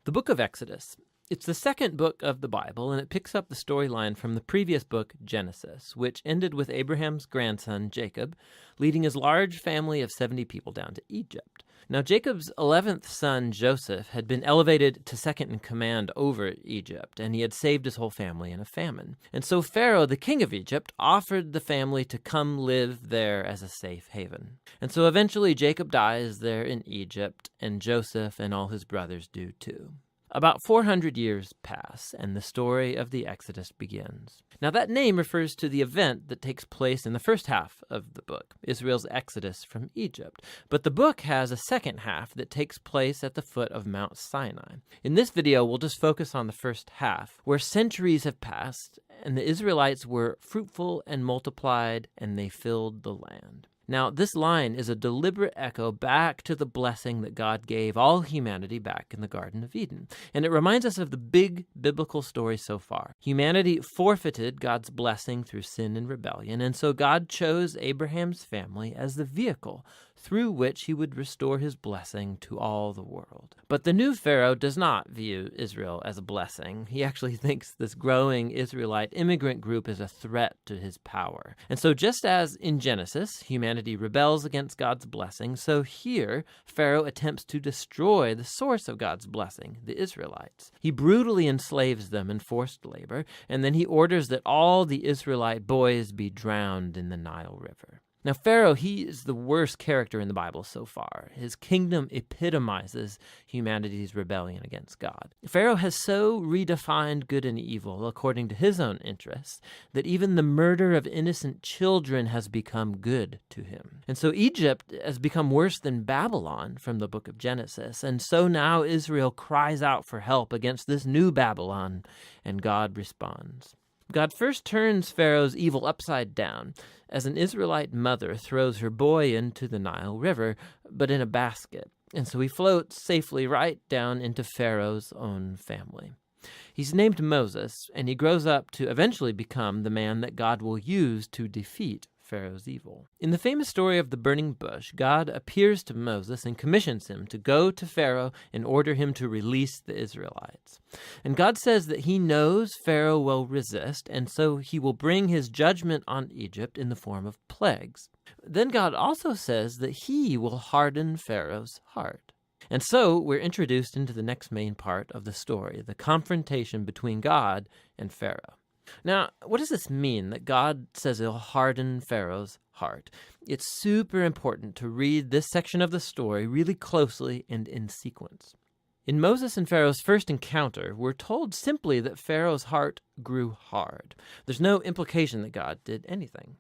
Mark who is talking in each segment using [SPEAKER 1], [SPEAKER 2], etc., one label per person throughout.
[SPEAKER 1] The book of Exodus. It's the second book of the Bible, and it picks up the storyline from the previous book, Genesis, which ended with Abraham's grandson, Jacob, leading his large family of 70 people down to Egypt. Now, Jacob's 11th son, Joseph, had been elevated to second in command over Egypt, and he had saved his whole family in a famine. And so Pharaoh, the king of Egypt, offered the family to come live there as a safe haven. And so eventually Jacob dies there in Egypt, and Joseph and all his brothers do too. About 400 years pass, and the story of the Exodus begins. Now, that name refers to the event that takes place in the first half of the book, Israel's exodus from Egypt. But the book has a second half that takes place at the foot of Mount Sinai. In this video, we'll just focus on the first half, where centuries have passed, and the Israelites were fruitful and multiplied, and they filled the land. Now, this line is a deliberate echo back to the blessing that God gave all humanity back in the Garden of Eden. And it reminds us of the big biblical story so far. Humanity forfeited God's blessing through sin and rebellion, and so God chose Abraham's family as the vehicle through which he would restore his blessing to all the world. But the new Pharaoh does not view Israel as a blessing. He actually thinks this growing Israelite immigrant group is a threat to his power. And so just as in Genesis, humanity rebels against God's blessing, so here Pharaoh attempts to destroy the source of God's blessing, the Israelites. He brutally enslaves them in forced labor, and then he orders that all the Israelite boys be drowned in the Nile River. Now, Pharaoh, he is the worst character in the Bible so far. His kingdom epitomizes humanity's rebellion against God. Pharaoh has so redefined good and evil according to his own interests that even the murder of innocent children has become good to him. And so Egypt has become worse than Babylon from the book of Genesis. And so now Israel cries out for help against this new Babylon, and God responds. God first turns Pharaoh's evil upside down as an Israelite mother throws her boy into the Nile River, but in a basket. And so he floats safely right down into Pharaoh's own family. He's named Moses, and he grows up to eventually become the man that God will use to defeat Pharaoh's evil. In the famous story of the burning bush, God appears to Moses and commissions him to go to Pharaoh and order him to release the Israelites. And God says that he knows Pharaoh will resist, and so he will bring his judgment on Egypt in the form of plagues. Then God also says that he will harden Pharaoh's heart. And so we're introduced into the next main part of the story, the confrontation between God and Pharaoh. Now, what does this mean that God says he'll harden Pharaoh's heart? It's super important to read this section of the story really closely and in sequence. In Moses and Pharaoh's first encounter, we're told simply that Pharaoh's heart grew hard. There's no implication that God did anything.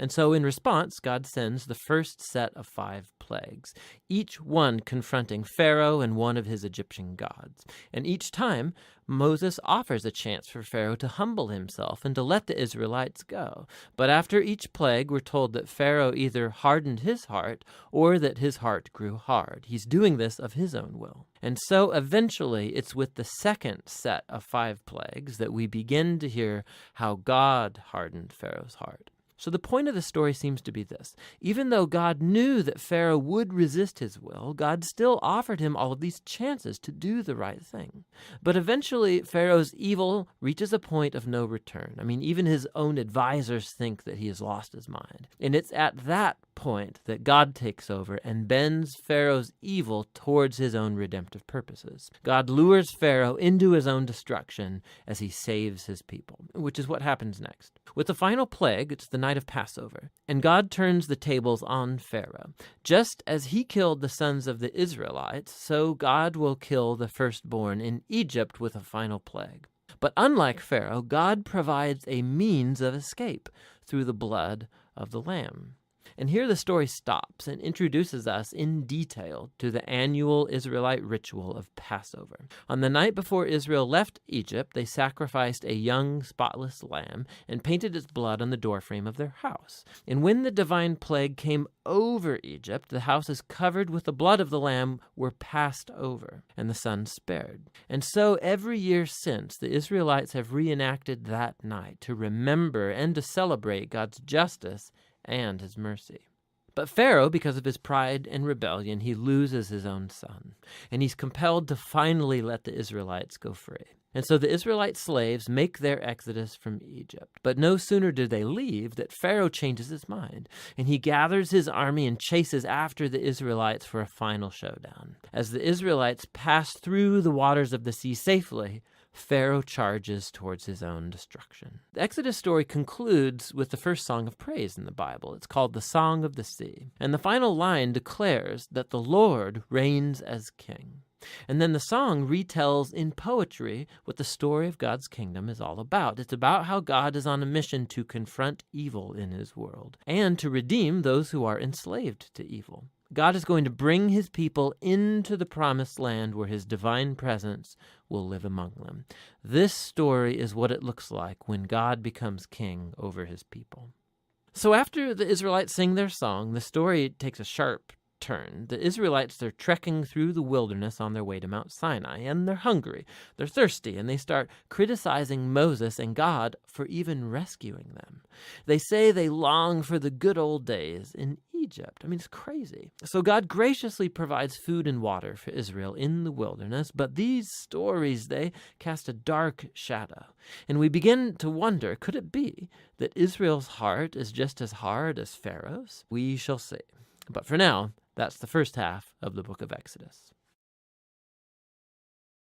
[SPEAKER 1] And so in response, God sends the first set of 5 plagues, each one confronting Pharaoh and one of his Egyptian gods. And each time, Moses offers a chance for Pharaoh to humble himself and to let the Israelites go. But after each plague, we're told that Pharaoh either hardened his heart or that his heart grew hard. He's doing this of his own will. And so eventually, it's with the second set of 5 plagues that we begin to hear how God hardened Pharaoh's heart. So the point of the story seems to be this. Even though God knew that Pharaoh would resist his will, God still offered him all of these chances to do the right thing. But eventually, Pharaoh's evil reaches a point of no return. I mean, even his own advisors think that he has lost his mind. And it's at that point that God takes over and bends Pharaoh's evil towards his own redemptive purposes. God lures Pharaoh into his own destruction as he saves his people, which is what happens next. With the final plague, it's the night of Passover, and God turns the tables on Pharaoh. Just as he killed the sons of the Israelites, so God will kill the firstborn in Egypt with a final plague. But unlike Pharaoh, God provides a means of escape through the blood of the Lamb. And here the story stops and introduces us in detail to the annual Israelite ritual of Passover. On the night before Israel left Egypt, they sacrificed a young, spotless lamb and painted its blood on the doorframe of their house. And when the divine plague came over Egypt, the houses covered with the blood of the lamb were passed over, and the son spared. And so every year since, the Israelites have reenacted that night to remember and to celebrate God's justice and his mercy. But Pharaoh, because of his pride and rebellion, he loses his own son, and he's compelled to finally let the Israelites go free. And so the Israelite slaves make their exodus from Egypt. But no sooner do they leave that Pharaoh changes his mind, and he gathers his army and chases after the Israelites for a final showdown. As the Israelites pass through the waters of the sea safely, Pharaoh charges towards his own destruction. The Exodus story concludes with the first song of praise in the Bible. It's called the Song of the Sea. And the final line declares that the Lord reigns as king. And then the song retells in poetry what the story of God's kingdom is all about. It's about how God is on a mission to confront evil in his world and to redeem those who are enslaved to evil. God is going to bring his people into the promised land where his divine presence will live among them. This story is what it looks like when God becomes king over his people. So after the Israelites sing their song, the story takes a sharp turn. The Israelites, they're trekking through the wilderness on their way to Mount Sinai, and they're hungry, they're thirsty, and they start criticizing Moses and God for even rescuing them. They say they long for the good old days in Egypt. I mean, it's crazy. So God graciously provides food and water for Israel in the wilderness, but these stories, they cast a dark shadow. And we begin to wonder, could it be that Israel's heart is just as hard as Pharaoh's? We shall see. But for now, that's the first half of the book of Exodus.